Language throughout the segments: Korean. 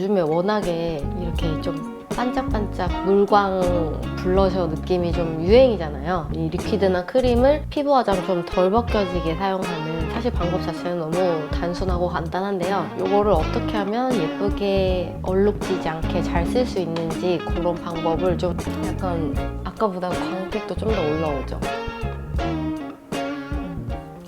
요즘에 워낙에 이렇게 좀 반짝반짝 물광 블러셔 느낌이 좀 유행이잖아요. 이 리퀴드나 크림을 피부 화장 좀 덜 벗겨지게 사용하는, 사실 방법 자체는 너무 단순하고 간단한데요. 이거를 어떻게 하면 예쁘게 얼룩지지 않게 잘 쓸 수 있는지 그런 방법을 좀 약간 아까보다 광택도 좀 더 올라오죠.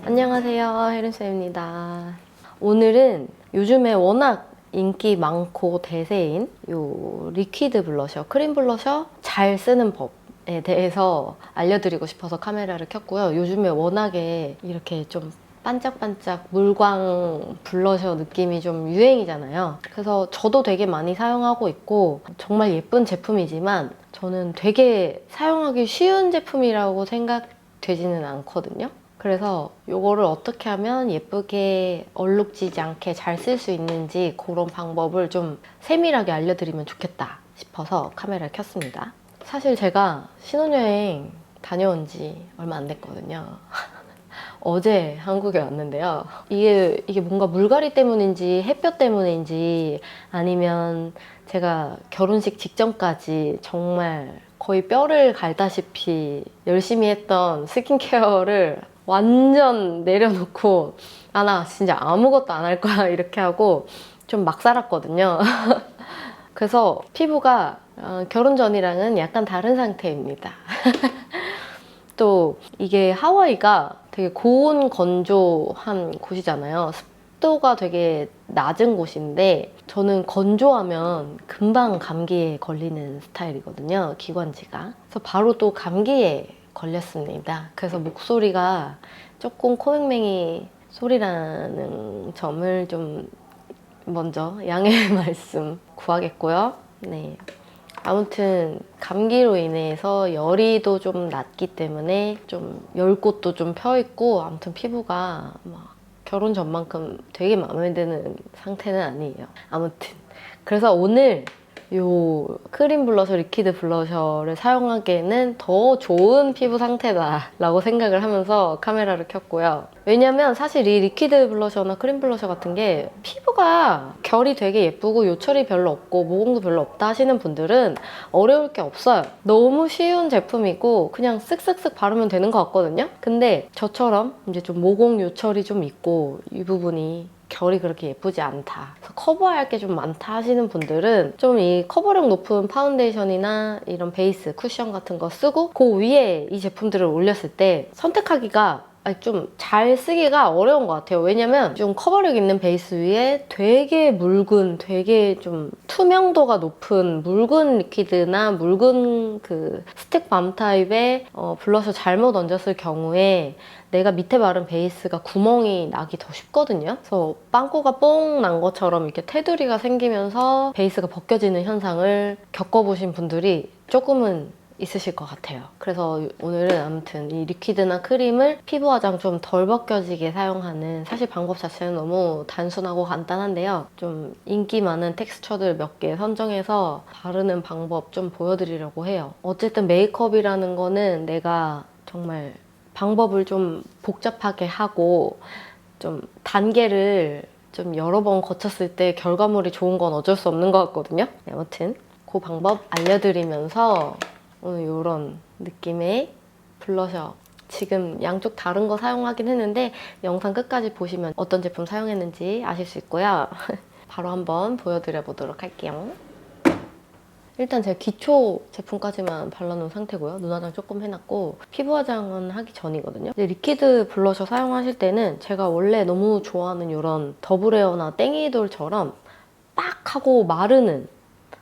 안녕하세요, 혜린쌤입니다. 오늘은 요즘에 워낙 인기 많고 대세인 요 리퀴드 블러셔, 크림 블러셔 잘 쓰는 법에 대해서 알려드리고 싶어서 카메라를 켰고요. 요즘에 워낙에 이렇게 좀 반짝반짝 물광 블러셔 느낌이 좀 유행이잖아요. 그래서 저도 되게 많이 사용하고 있고 정말 예쁜 제품이지만 저는 되게 사용하기 쉬운 제품이라고 생각되지는 않거든요. 그래서 이거를 어떻게 하면 예쁘게 얼룩지지 않게 잘 쓸 수 있는지 그런 방법을 좀 세밀하게 알려드리면 좋겠다 싶어서 카메라를 켰습니다. 사실 제가 신혼여행 다녀온 지 얼마 안 됐거든요. 어제 한국에 왔는데요. 이게 뭔가 물갈이 때문인지 햇볕 때문인지 아니면 제가 결혼식 직전까지 정말 거의 뼈를 갈다시피 열심히 했던 스킨케어를 완전 내려놓고 나 진짜 아무것도 안 할 거야 이렇게 하고 좀 막 살았거든요. 그래서 피부가 결혼 전이랑은 약간 다른 상태입니다. 또 이게 하와이가 되게 고온 건조한 곳이잖아요. 습도가 되게 낮은 곳인데 저는 건조하면 금방 감기에 걸리는 스타일이거든요. 기관지가. 그래서 바로 또 감기에 걸렸습니다. 그래서 목소리가 조금 코맹맹이 소리라는 점을 좀 먼저 양해의 말씀 구하겠고요. 네. 아무튼 감기로 인해서 열이도 좀 낮기 때문에 좀 열꽃도 좀 펴있고 아무튼 피부가 막 결혼 전만큼 되게 마음에 드는 상태는 아니에요. 아무튼 그래서 오늘 요 크림 블러셔, 리퀴드 블러셔를 사용하기에는 더 좋은 피부 상태다 라고 생각을 하면서 카메라를 켰고요. 왜냐면 사실 이 리퀴드 블러셔나 크림 블러셔 같은 게 피부가 결이 되게 예쁘고 요철이 별로 없고 모공도 별로 없다 하시는 분들은 어려울 게 없어요. 너무 쉬운 제품이고 그냥 쓱쓱쓱 바르면 되는 것 같거든요. 근데 저처럼 이제 좀 모공 요철이 좀 있고 이 부분이 결이 그렇게 예쁘지 않다, 그래서 커버할 게 좀 많다 하시는 분들은 좀 이 커버력 높은 파운데이션이나 이런 베이스, 쿠션 같은 거 쓰고 그 위에 이 제품들을 올렸을 때 선택하기가 좀 잘 쓰기가 어려운 것 같아요. 왜냐면 좀 커버력 있는 베이스 위에 되게 묽은, 되게 좀 투명도가 높은 묽은 리퀴드나 묽은 그 스틱밤 타입의 블러셔 잘못 얹었을 경우에 내가 밑에 바른 베이스가 구멍이 나기 더 쉽거든요. 그래서 빵꾸가 뽕 난 것처럼 이렇게 테두리가 생기면서 베이스가 벗겨지는 현상을 겪어보신 분들이 조금은 있으실 것 같아요. 그래서 오늘은 아무튼 이 리퀴드나 크림을 피부 화장 좀 덜 벗겨지게 사용하는, 사실 방법 자체는 너무 단순하고 간단한데요. 좀 인기 많은 텍스처들 몇 개 선정해서 바르는 방법 좀 보여드리려고 해요. 어쨌든 메이크업이라는 거는 내가 정말 방법을 좀 복잡하게 하고 좀 단계를 좀 여러 번 거쳤을 때 결과물이 좋은 건 어쩔 수 없는 것 같거든요. 네, 아무튼 그 방법 알려드리면서 오늘 이런 느낌의 블러셔, 지금 양쪽 다른 거 사용하긴 했는데 영상 끝까지 보시면 어떤 제품 사용했는지 아실 수 있고요. 바로 한번 보여드려 보도록 할게요. 일단 제가 기초 제품까지만 발라놓은 상태고요. 눈 화장 조금 해놨고 피부 화장은 하기 전이거든요. 근데 리퀴드 블러셔 사용하실 때는 제가 원래 너무 좋아하는 이런 더블헤어나 땡이돌처럼 빡 하고 마르는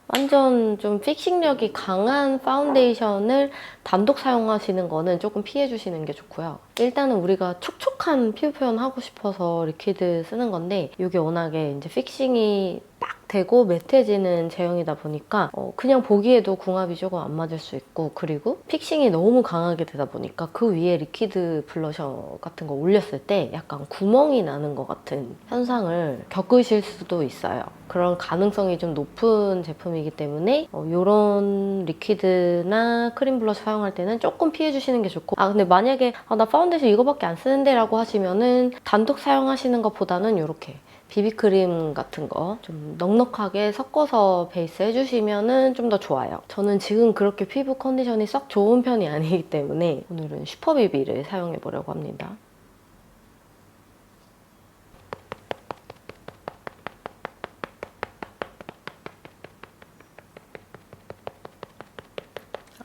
완전 좀 픽싱력이 강한 파운데이션을 단독 사용하시는 거는 조금 피해주시는 게 좋고요. 일단은 우리가 촉촉한 피부 표현 하고 싶어서 리퀴드 쓰는 건데 이게 워낙에 이제 픽싱이 딱 되고 매트해지는 제형이다 보니까 그냥 보기에도 궁합이 조금 안 맞을 수 있고, 그리고 픽싱이 너무 강하게 되다 보니까 그 위에 리퀴드 블러셔 같은 거 올렸을 때 약간 구멍이 나는 것 같은 현상을 겪으실 수도 있어요. 그런 가능성이 좀 높은 제품이기 때문에 이런 리퀴드나 크림 블러셔 사용할 때는 조금 피해주시는 게 좋고, 근데 만약에 나 파운데이션 이거밖에 안 쓰는데 라고 하시면은 단독 사용하시는 것보다는 이렇게 비비크림 같은 거 좀 넉넉하게 섞어서 베이스 해주시면 좀 더 좋아요. 저는 지금 그렇게 피부 컨디션이 썩 좋은 편이 아니기 때문에 오늘은 슈퍼비비를 사용해 보려고 합니다.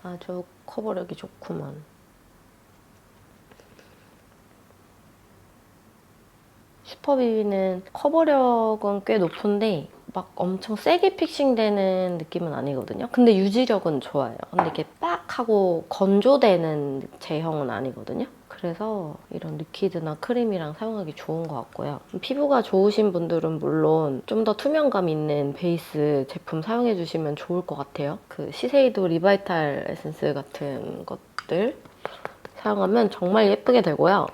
아주 커버력이 좋구만. 슈퍼비비는 커버력은 꽤 높은데 막 엄청 세게 픽싱되는 느낌은 아니거든요. 근데 유지력은 좋아요. 근데 이렇게 빡 하고 건조되는 제형은 아니거든요. 그래서 이런 리퀴드나 크림이랑 사용하기 좋은 것 같고요. 피부가 좋으신 분들은 물론 좀 더 투명감 있는 베이스 제품 사용해주시면 좋을 것 같아요. 그 시세이도 리바이탈 에센스 같은 것들 사용하면 정말 예쁘게 되고요.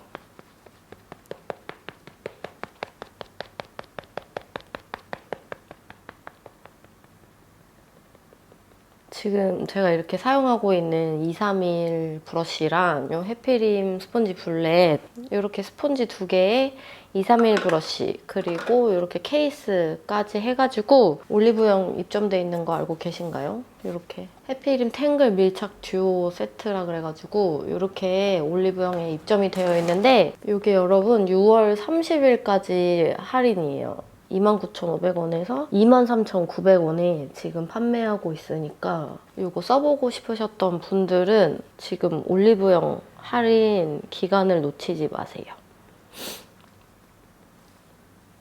지금 제가 이렇게 사용하고 있는 231 브러쉬랑 이 해피림 스펀지 블렛 이렇게 스펀지 2개에 231 브러쉬 그리고 이렇게 케이스까지 해가지고 올리브영 입점돼 있는 거 알고 계신가요? 이렇게 해피림 탱글 밀착 듀오 세트라 그래가지고 이렇게 올리브영에 입점이 되어 있는데 이게 여러분 6월 30일까지 할인이에요. 29,500원에서 23,900원에 지금 판매하고 있으니까 이거 써보고 싶으셨던 분들은 지금 올리브영 할인 기간을 놓치지 마세요.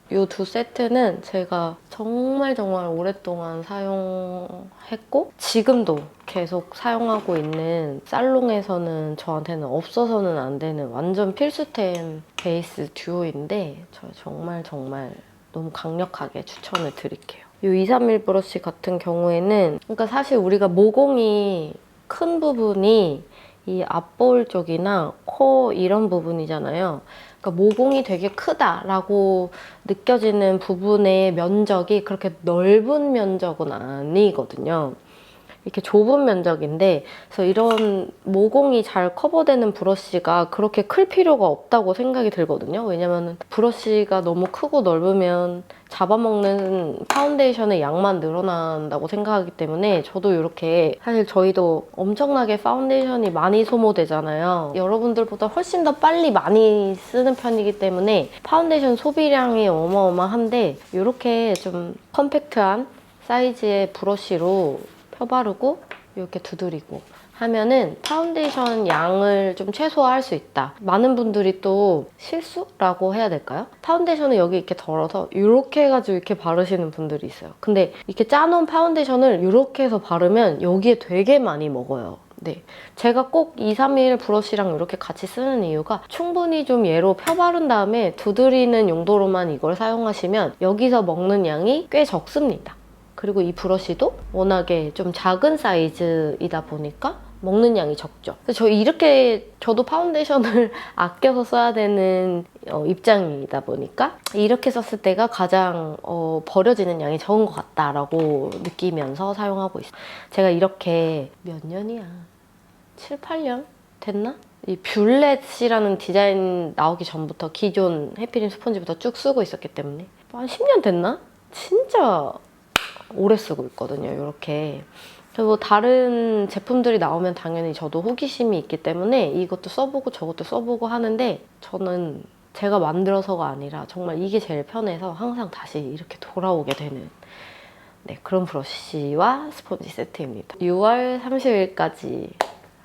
이 두 세트는 제가 정말 오랫동안 사용했고 지금도 계속 사용하고 있는 살롱에서는 저한테는 없어서는 안 되는 완전 필수템 베이스 듀오인데 저 정말 너무 강력하게 추천을 드릴게요. 이 231 브러쉬 같은 경우에는 그러니까 사실 우리가 모공이 큰 부분이 이 앞볼 쪽이나 코 이런 부분이잖아요. 그러니까 모공이 되게 크다라고 느껴지는 부분의 면적이 그렇게 넓은 면적은 아니거든요. 이렇게 좁은 면적인데 그래서 이런 모공이 잘 커버되는 브러쉬가 그렇게 클 필요가 없다고 생각이 들거든요. 왜냐면 브러쉬가 너무 크고 넓으면 잡아먹는 파운데이션의 양만 늘어난다고 생각하기 때문에 저도 이렇게 사실 저희도 엄청나게 파운데이션이 많이 소모되잖아요. 여러분들보다 훨씬 더 빨리 많이 쓰는 편이기 때문에 파운데이션 소비량이 어마어마한데 이렇게 좀 컴팩트한 사이즈의 브러쉬로 펴바르고 이렇게 두드리고 하면은 파운데이션 양을 좀 최소화할 수 있다. 많은 분들이 또 실수라고 해야 될까요? 파운데이션을 여기 이렇게 덜어서 이렇게 해가지고 이렇게 바르시는 분들이 있어요. 근데 이렇게 짜놓은 파운데이션을 이렇게 해서 바르면 여기에 되게 많이 먹어요. 네, 제가 꼭 231 브러쉬랑 이렇게 같이 쓰는 이유가 충분히 좀 얘로 펴바른 다음에 두드리는 용도로만 이걸 사용하시면 여기서 먹는 양이 꽤 적습니다. 그리고 이 브러쉬도 워낙에 좀 작은 사이즈이다 보니까 먹는 양이 적죠. 그래서 저도 파운데이션을 아껴서 써야 되는 입장이다 보니까 이렇게 썼을 때가 가장 버려지는 양이 적은 것 같다라고 느끼면서 사용하고 있어요. 제가 이렇게 몇 년이야? 7, 8년 됐나? 이 뷰렛이라는 디자인 나오기 전부터 기존 해피림 스펀지부터 쭉 쓰고 있었기 때문에 한 10년 됐나? 진짜 오래 쓰고 있거든요. 이렇게. 그리고 다른 제품들이 나오면 당연히 저도 호기심이 있기 때문에 이것도 써보고 저것도 써보고 하는데 저는 제가 만들어서가 아니라 정말 이게 제일 편해서 항상 다시 이렇게 돌아오게 되는 그런 브러쉬와 스펀지 세트입니다. 6월 30일까지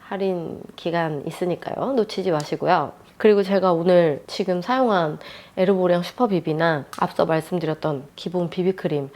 할인 기간 있으니까요. 놓치지 마시고요. 그리고 제가 오늘 지금 사용한 에르보리앙 슈퍼비비나 앞서 말씀드렸던 기본 비비크림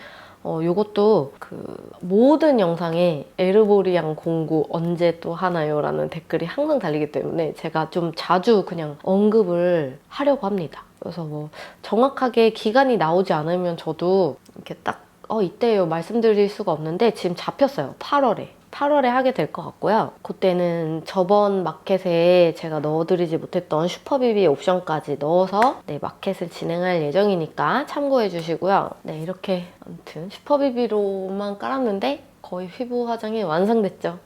요것도 그 모든 영상에 에르보리앙 공구 언제 또 하나요? 라는 댓글이 항상 달리기 때문에 제가 좀 자주 그냥 언급을 하려고 합니다. 그래서 뭐 정확하게 기간이 나오지 않으면 저도 이렇게 딱 이때요 말씀드릴 수가 없는데 지금 잡혔어요. 8월에 하게 될 것 같고요. 그때는 저번 마켓에 제가 넣어드리지 못했던 슈퍼비비 옵션까지 넣어서 마켓을 진행할 예정이니까 참고해 주시고요. 이렇게 아무튼 슈퍼비비로만 깔았는데 거의 피부 화장이 완성됐죠.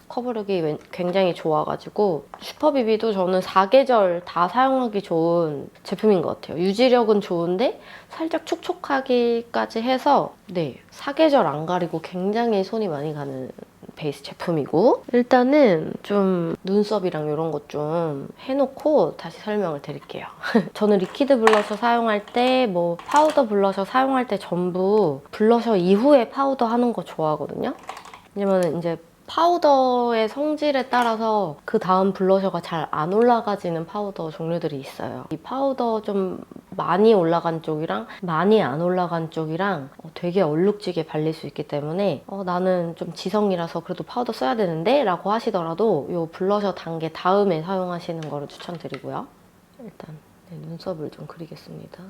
커버력이 굉장히 좋아가지고 슈퍼비비도 저는 4계절 다 사용하기 좋은 제품인 것 같아요. 유지력은 좋은데 살짝 촉촉하기까지 해서 네, 4계절 안 가리고 굉장히 손이 많이 가는 베이스 제품이고, 일단은 좀 눈썹이랑 이런 것 좀 해놓고 다시 설명을 드릴게요. 저는 리퀴드 블러셔 사용할 때, 뭐 파우더 블러셔 사용할 때 전부 블러셔 이후에 파우더 하는 거 좋아하거든요. 왜냐면 이제 파우더의 성질에 따라서 그 다음 블러셔가 잘 안 올라가지는 파우더 종류들이 있어요. 이 파우더 좀 많이 올라간 쪽이랑 많이 안 올라간 쪽이랑 되게 얼룩지게 발릴 수 있기 때문에 나는 좀 지성이라서 그래도 파우더 써야 되는데 라고 하시더라도 이 블러셔 단계 다음에 사용하시는 거를 추천드리고요. 일단 눈썹을 좀 그리겠습니다.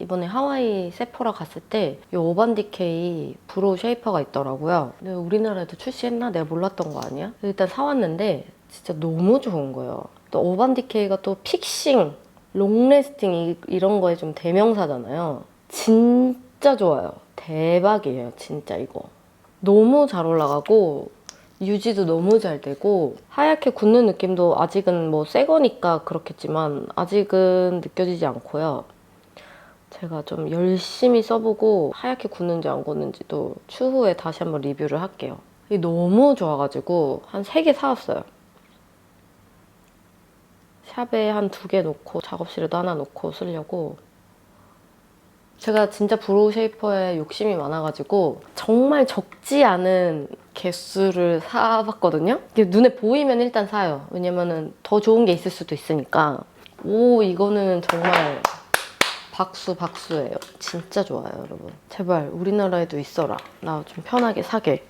이번에 하와이 세포라 갔을 때 이 오반디케이 브로우 쉐이퍼가 있더라고요. 근데 우리나라에도 출시했나? 내가 몰랐던 거 아니야? 일단 사왔는데 진짜 너무 좋은 거예요. 또 오반디케이가 또 픽싱, 롱래스팅 이런 거에 좀 대명사잖아요. 진짜 좋아요. 대박이에요, 진짜 이거. 너무 잘 올라가고 유지도 너무 잘 되고 하얗게 굳는 느낌도 아직은 뭐 새 거니까 그렇겠지만 아직은 느껴지지 않고요. 제가 좀 열심히 써보고 하얗게 굳는지 안 굳는지도 추후에 다시 한번 리뷰를 할게요. 이게 너무 좋아가지고 한 3개 사왔어요. 샵에 한 2개 놓고 작업실에도 하나 놓고 쓰려고. 제가 진짜 브로우 쉐이퍼에 욕심이 많아가지고 정말 적지 않은 개수를 사봤거든요. 이게 눈에 보이면 일단 사요. 왜냐면은 더 좋은 게 있을 수도 있으니까. 오, 이거는 정말 박수예요. 진짜 좋아요, 여러분. 제발 우리나라에도 있어라. 나 좀 편하게 사게.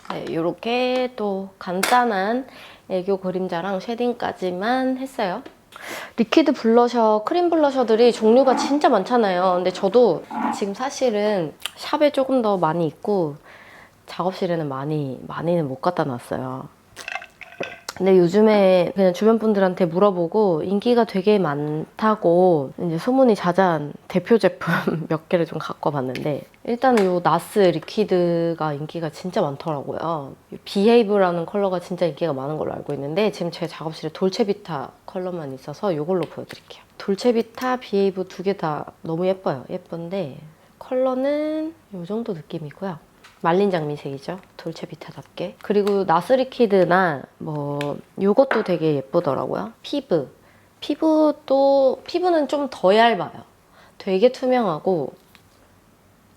네, 이렇게 또 간단한 애교 그림자랑 쉐딩까지만 했어요. 리퀴드 블러셔, 크림 블러셔들이 종류가 진짜 많잖아요. 근데 저도 지금 사실은 샵에 조금 더 많이 있고 작업실에는 많이는 못 갖다 놨어요. 근데 요즘에 그냥 주변 분들한테 물어보고 인기가 되게 많다고 이제 소문이 자자한 대표 제품 몇 개를 좀 갖고 봤는데, 일단은 요 나스 리퀴드가 인기가 진짜 많더라고요. 비헤이브라는 컬러가 진짜 인기가 많은 걸로 알고 있는데 지금 제 작업실에 돌체비타 컬러만 있어서 이걸로 보여드릴게요. 돌체비타, 비헤이브 2개 다 너무 예뻐요. 예쁜데 컬러는 이 정도 느낌이고요. 말린 장미색이죠. 돌체비타답게. 그리고 나스 리퀴드나 뭐 요것도 되게 예쁘더라고요. 피부는 좀 더 얇아요. 되게 투명하고,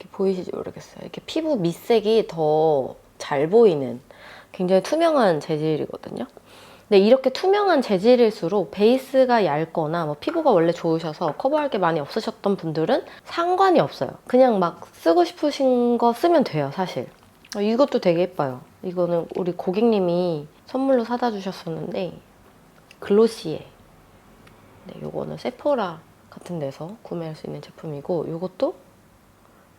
이렇게 보이시지 모르겠어요. 이렇게 피부 밑색이 더 잘 보이는 굉장히 투명한 재질이거든요. 근데 이렇게 투명한 재질일수록 베이스가 얇거나 뭐 피부가 원래 좋으셔서 커버할 게 많이 없으셨던 분들은 상관이 없어요. 그냥 막 쓰고 싶으신 거 쓰면 돼요, 사실. 이것도 되게 예뻐요. 이거는 우리 고객님이 선물로 사다 주셨었는데 글로시에. 네, 요거는 세포라 같은 데서 구매할 수 있는 제품이고, 요것도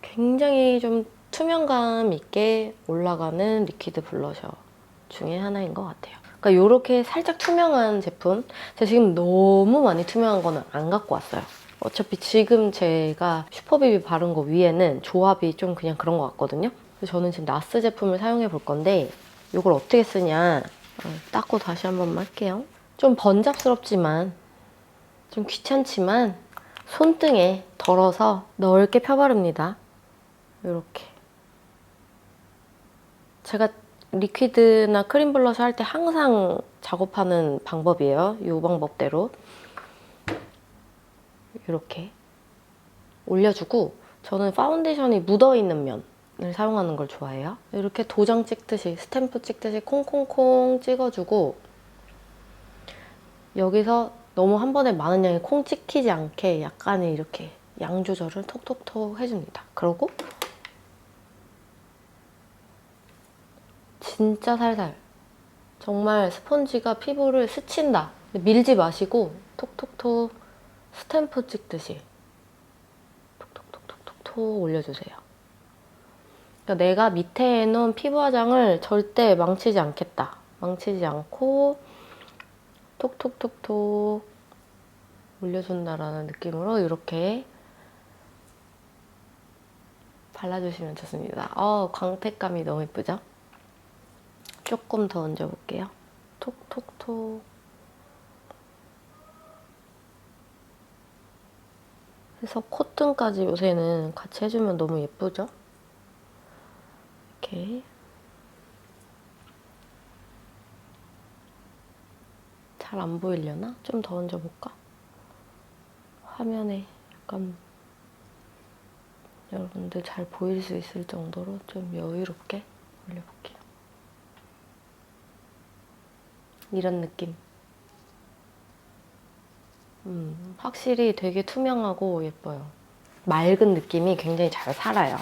굉장히 좀 투명감 있게 올라가는 리퀴드 블러셔 중에 하나인 것 같아요. 그러니까 이렇게 살짝 투명한 제품, 제가 지금 너무 많이 투명한 거는 안 갖고 왔어요. 어차피 지금 제가 슈퍼비비 바른 거 위에는 조합이 좀 그냥 그런 것 같거든요. 그래서 저는 지금 나스 제품을 사용해 볼 건데, 이걸 어떻게 쓰냐, 닦고 다시 한 번만 할게요. 좀 번잡스럽지만 좀 귀찮지만 손등에 덜어서 넓게 펴바릅니다. 이렇게. 제가 리퀴드나 크림 블러셔 할 때 항상 작업하는 방법이에요. 이 방법대로 이렇게 올려주고, 저는 파운데이션이 묻어있는 면을 사용하는 걸 좋아해요. 이렇게 도장 찍듯이, 스탬프 찍듯이 콩콩콩 찍어주고, 여기서 너무 한 번에 많은 양이 콩 찍히지 않게 약간의 이렇게 양 조절을 톡톡톡 해줍니다. 그리고 진짜 살살, 정말 스펀지가 피부를 스친다. 밀지 마시고 톡톡톡 스탬프 찍듯이 톡톡톡 올려주세요. 그러니까 내가 밑에 해놓은 피부 화장을 절대 망치지 않겠다. 망치지 않고 톡톡톡톡 올려준다라는 느낌으로 이렇게 발라주시면 좋습니다. 광택감이 너무 예쁘죠? 조금 더 얹어볼게요. 톡톡톡. 해서 콧등까지 요새는 같이 해주면 너무 예쁘죠? 이렇게. 잘 안 보이려나? 좀 더 얹어볼까? 화면에 약간 여러분들 잘 보일 수 있을 정도로 좀 여유롭게 올려볼게요. 이런 느낌. 확실히 되게 투명하고 예뻐요. 맑은 느낌이 굉장히 잘 살아요.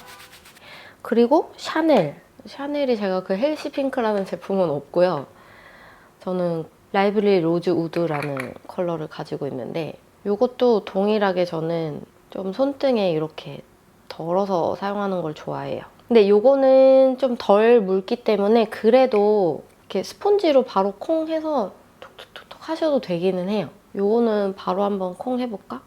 그리고 샤넬이 제가 그 헬시 핑크라는 제품은 없고요. 저는 라이브리 로즈 우드라는 컬러를 가지고 있는데 이것도 동일하게 저는 좀 손등에 이렇게 덜어서 사용하는 걸 좋아해요. 근데 이거는 좀 덜 묽기 때문에 그래도 이렇게 스폰지로 바로 콩 해서 톡톡톡톡 하셔도 되기는 해요. 이거는 바로 한번 콩 해볼까?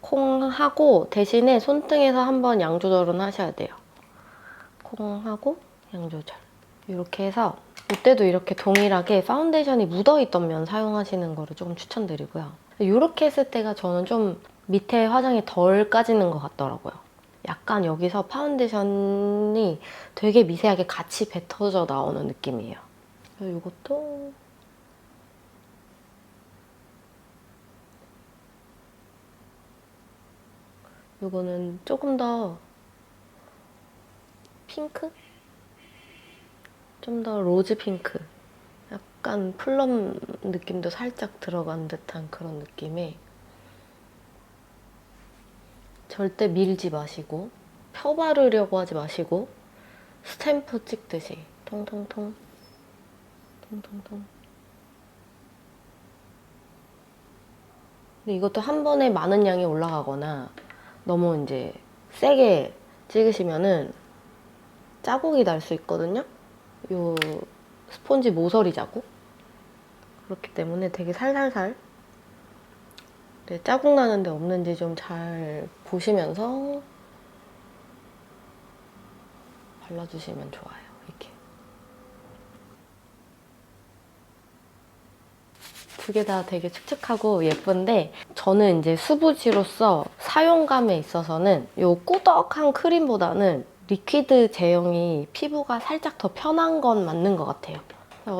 콩 하고 대신에 손등에서 한번 양 조절은 하셔야 돼요. 콩 하고 양 조절. 이렇게 해서 이때도 이렇게 동일하게 파운데이션이 묻어있던 면 사용하시는 거를 조금 추천드리고요. 이렇게 했을 때가 저는 좀 밑에 화장이 덜 까지는 것 같더라고요. 약간 여기서 파운데이션이 되게 미세하게 같이 뱉어져 나오는 느낌이에요. 이것도 이거는 조금 더 핑크? 좀 더 로즈 핑크. 약간 플럼 느낌도 살짝 들어간 듯한 그런 느낌에 절대 밀지 마시고 펴 바르려고 하지 마시고 스탬프 찍듯이 통통통 통통통. 근데 이것도 한 번에 많은 양이 올라가거나 너무 이제 세게 찍으시면은 자국이 날 수 있거든요. 요 스폰지 모서리 자국. 그렇기 때문에 되게 살살살 자국 나는데 없는지 좀 잘 보시면서 발라주시면 좋아요. 이렇게 두 개 다 되게 칙칙하고 예쁜데 저는 이제 수부지로서 사용감에 있어서는 이 꾸덕한 크림보다는 리퀴드 제형이 피부가 살짝 더 편한 건 맞는 것 같아요.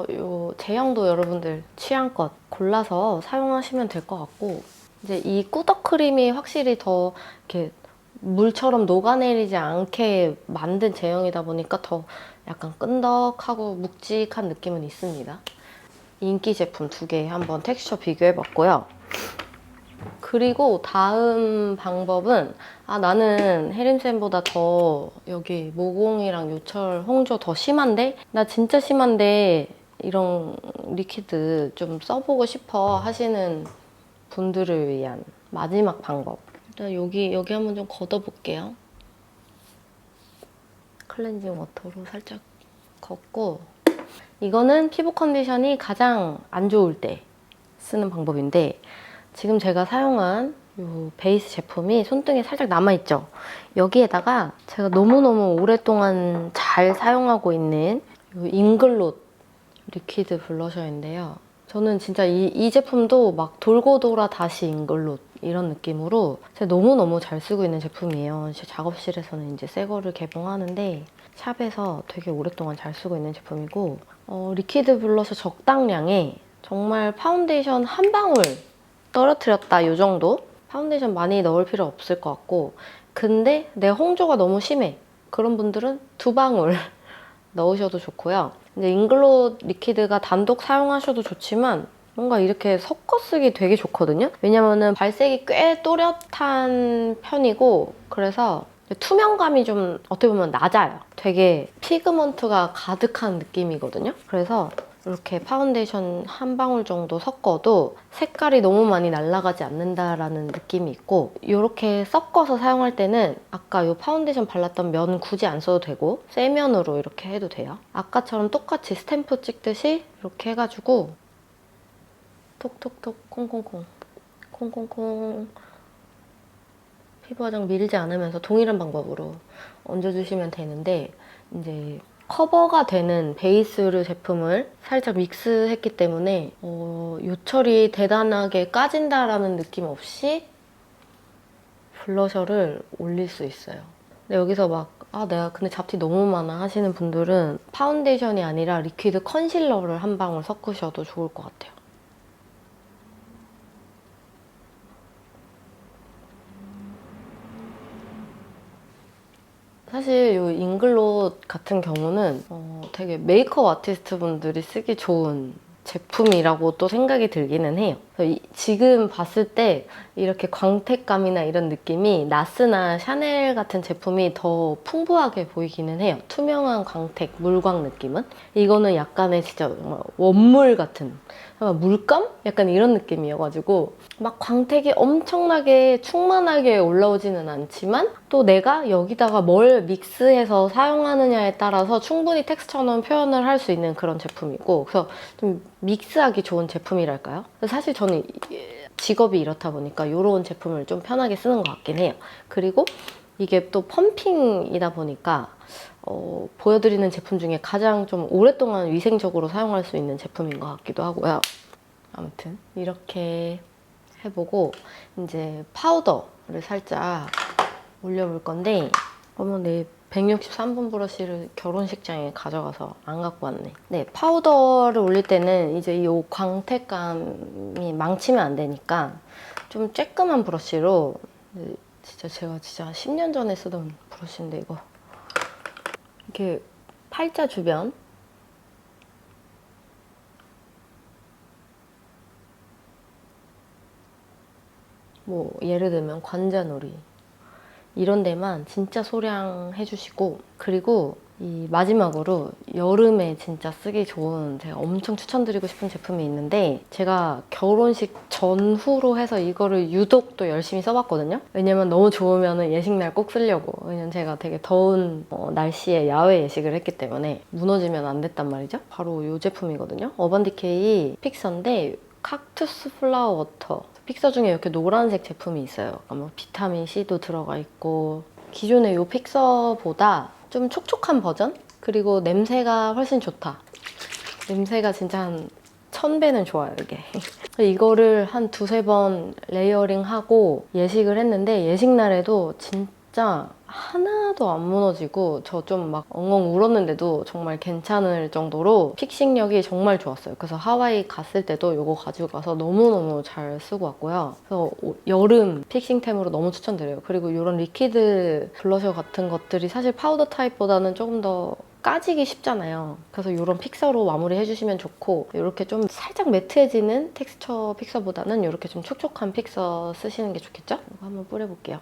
이 제형도 여러분들 취향껏 골라서 사용하시면 될 것 같고 이제 이 꾸덕 크림이 확실히 더 이렇게 물처럼 녹아내리지 않게 만든 제형이다 보니까 더 약간 끈덕하고 묵직한 느낌은 있습니다. 인기 제품 두 개 한번 텍스처 비교해봤고요. 그리고 다음 방법은 나는 헤림쌤보다 더 여기 모공이랑 요철, 홍조 더 심한데? 나 진짜 심한데 이런 리퀴드 좀 써보고 싶어 하시는 분들을 위한 마지막 방법. 일단 여기 한번 좀 걷어볼게요. 클렌징 워터로 살짝 걷고 이거는 피부 컨디션이 가장 안 좋을 때 쓰는 방법인데 지금 제가 사용한 이 베이스 제품이 손등에 살짝 남아있죠? 여기에다가 제가 너무너무 오랫동안 잘 사용하고 있는 이 잉글롯 리퀴드 블러셔인데요. 저는 진짜 이 제품도 막 돌고 돌아 다시 잉글롯 이런 느낌으로 제가 너무너무 잘 쓰고 있는 제품이에요. 제 작업실에서는 이제 새 거를 개봉하는데 샵에서 되게 오랫동안 잘 쓰고 있는 제품이고 리퀴드 블러셔 적당량에 정말 파운데이션 한 방울 떨어뜨렸다 이 정도? 파운데이션 많이 넣을 필요 없을 것 같고 근데 내 홍조가 너무 심해. 그런 분들은 두 방울 넣으셔도 좋고요. 이제 잉글롯 리퀴드가 단독 사용하셔도 좋지만 뭔가 이렇게 섞어 쓰기 되게 좋거든요. 왜냐면은 발색이 꽤 또렷한 편이고 그래서 투명감이 좀 어떻게 보면 낮아요. 되게 피그먼트가 가득한 느낌이거든요. 그래서 이렇게 파운데이션 한 방울 정도 섞어도 색깔이 너무 많이 날아가지 않는다라는 느낌이 있고, 이렇게 섞어서 사용할 때는 아까 이 파운데이션 발랐던 면 굳이 안 써도 되고 쇠면으로 이렇게 해도 돼요. 아까처럼 똑같이 스탬프 찍듯이 이렇게 해가지고 톡톡톡 콩콩콩 콩콩콩 피부 화장 밀지 않으면서 동일한 방법으로 얹어주시면 되는데, 이제 커버가 되는 베이스류 제품을 살짝 믹스했기 때문에 요철이 대단하게 까진다라는 느낌 없이 블러셔를 올릴 수 있어요. 근데 여기서 막 내가 근데 잡티 너무 많아 하시는 분들은 파운데이션이 아니라 리퀴드 컨실러를 한 방울 섞으셔도 좋을 것 같아요. 사실 이 잉글롯 같은 경우는 되게 메이크업 아티스트 분들이 쓰기 좋은 제품이라고 또 생각이 들기는 해요. 지금 봤을 때 이렇게 광택감이나 이런 느낌이 나스나 샤넬 같은 제품이 더 풍부하게 보이기는 해요. 투명한 광택, 물광 느낌은. 이거는 약간의 진짜 원물 같은 물감? 약간 이런 느낌이어가지고 막 광택이 엄청나게 충만하게 올라오지는 않지만 또 내가 여기다가 뭘 믹스해서 사용하느냐에 따라서 충분히 텍스처는 표현을 할 수 있는 그런 제품이고, 그래서 좀 믹스하기 좋은 제품이랄까요? 사실 저는 직업이 이렇다 보니까 이런 제품을 좀 편하게 쓰는 것 같긴 해요. 그리고 이게 또 펌핑이다 보니까 보여드리는 제품 중에 가장 좀 오랫동안 위생적으로 사용할 수 있는 제품인 것 같기도 하고요. 아무튼 이렇게 해보고 이제 파우더를 살짝 올려볼 건데, 어머, 내 163번 브러쉬를 결혼식장에 가져가서 안 갖고 왔네. 네, 파우더를 올릴 때는 이제 이 광택감이 망치면 안 되니까 좀 쬐끔한 브러쉬로, 제가 10년 전에 쓰던 브러쉬인데 이거 이렇게 팔자 주변 뭐 예를 들면 관자놀이 이런 데만 진짜 소량 해주시고, 그리고 이 마지막으로 여름에 진짜 쓰기 좋은 제가 엄청 추천드리고 싶은 제품이 있는데, 제가 결혼식 전후로 해서 이거를 유독 또 열심히 써봤거든요. 왜냐면 너무 좋으면 예식날 꼭 쓰려고. 왜냐면 제가 되게 더운 날씨에 야외 예식을 했기 때문에 무너지면 안 됐단 말이죠. 바로 이 제품이거든요. 어반디케이 픽서인데 칵투스 플라워 워터. 픽서 중에 이렇게 노란색 제품이 있어요. 뭐 비타민C도 들어가 있고, 기존의 이 픽서보다 좀 촉촉한 버전? 그리고 냄새가 훨씬 좋다. 냄새가 진짜 한 1000배는 좋아요, 이게. 이거를 한 두세 번 레이어링하고 예식을 했는데, 예식 날에도 진짜 하나도 안 무너지고 저 좀 막 엉엉 울었는데도 정말 괜찮을 정도로 픽싱력이 정말 좋았어요. 그래서 하와이 갔을 때도 이거 가지고 가서 너무너무 잘 쓰고 왔고요. 그래서 여름 픽싱템으로 너무 추천드려요. 그리고 이런 리퀴드 블러셔 같은 것들이 사실 파우더 타입보다는 조금 더 까지기 쉽잖아요. 그래서 이런 픽서로 마무리 해주시면 좋고, 이렇게 좀 살짝 매트해지는 텍스처 픽서보다는 이렇게 좀 촉촉한 픽서 쓰시는 게 좋겠죠? 이거 한번 뿌려볼게요.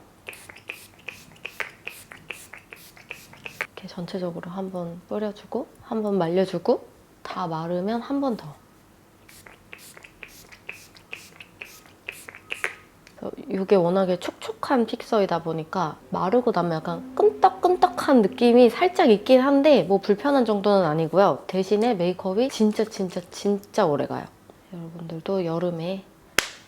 이렇게 전체적으로 한번 뿌려주고, 한번 말려주고, 다 마르면 한 번 더. 이게 워낙에 촉촉한 픽서이다 보니까 마르고 나면 약간 끈적끈적한 느낌이 살짝 있긴 한데 뭐 불편한 정도는 아니고요. 대신에 메이크업이 진짜 오래가요. 여러분들도 여름에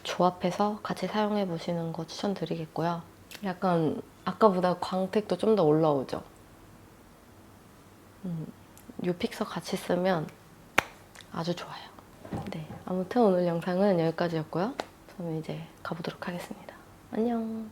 조합해서 같이 사용해보시는 거 추천드리겠고요. 약간 아까보다 광택도 좀 더 올라오죠. 이 픽서 같이 쓰면 아주 좋아요. 네, 아무튼 오늘 영상은 여기까지였고요. 저는 이제 가보도록 하겠습니다. 안녕.